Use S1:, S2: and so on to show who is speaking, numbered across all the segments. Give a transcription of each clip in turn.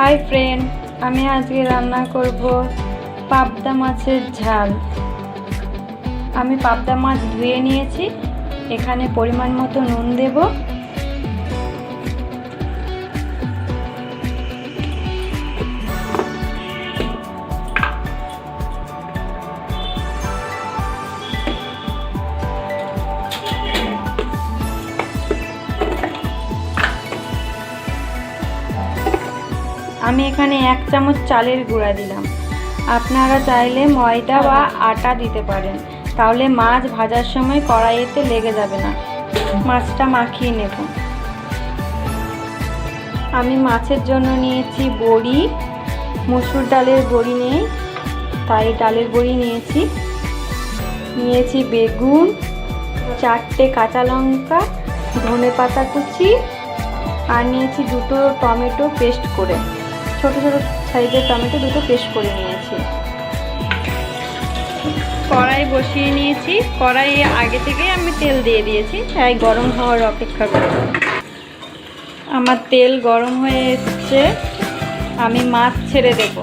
S1: Hi friend, আমি আজকে রান্না করব পাবদা মাছের ঝাল। আমি পাবদা মাছ ধুয়ে নিয়েছি। এখানে পরিমাণ মতো নুন দেব। আমি এখানে 1 চামচ চালের গুঁড়া দিলাম। আপনারা চাইলে ময়দা বা আটা দিতে পারেন, তাহলে মাছ ভাজার সময় কড়াইতে লেগে যাবে না। মাছটা মাখিয়ে নেব। আমি মাছের জন্য নিয়েছি বড়ি, মসুর ডালের বড়ি নেই তাই ডালের বড়ি নিয়েছি বেগুন, 4টে কাঁচা লঙ্কা, ধনেপাতা কুচি, আর নিয়েছি 2টো টমেটো পেস্ট করে, ছোট ছোট সাইজের টমেটো 2টো পেস্ট করে নিয়েছি। কড়াই বসিয়ে নিয়েছি। কড়াইয়ে আগে থেকেই আমি তেল দিয়ে দিয়েছি, তাই গরম হওয়ার অপেক্ষা করব। আমার তেল গরম হয়ে এসছে, আমি মাছ ছেড়ে দেব।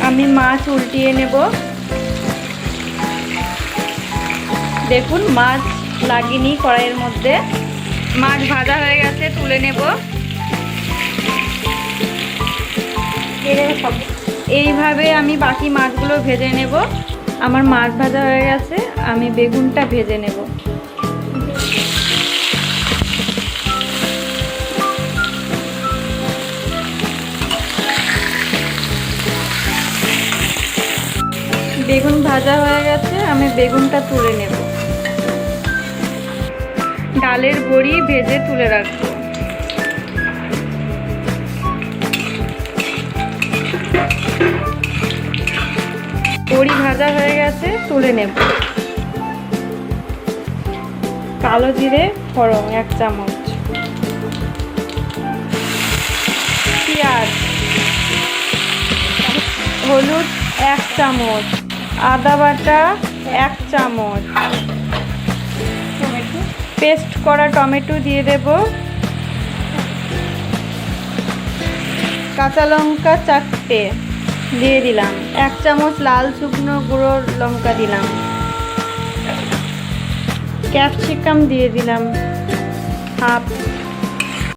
S1: আমি মাছ উল্টিয়ে নেব। দেখুন মাছ লাগেনি কড়াইয়ের মধ্যে। মাছ ভাজা হয়ে গেছে, তুলে নেব। এইভাবে আমি বাকি মাছগুলো ভেজে নেব। আমার মাছ ভাজা হয়ে গেছে, আমি বেগুনটা ভেজে নেব। বেগুন ভাজা হয়ে গেছে, আমি বেগুনটা তুলে নেব। ডালের বড়ি ভেজে তুলে রাখবো। বড়ি ভাজা হয়ে গেছে, তুলে নেব। কালো জিরে ফোড়ন 1 চামচ, পেঁয়াজ, হলুদ 1 চামচ, আদা বাটা 1 চামচ, পেস্ট করা টমেটো দিয়ে দেব, কাঁচা লঙ্কা 4টে দিয়ে দিলাম, 1 চামচ লাল শুকনো গুঁড়ো লঙ্কা দিলাম, ক্যাপসিকাম দিয়ে দিলাম হাফ,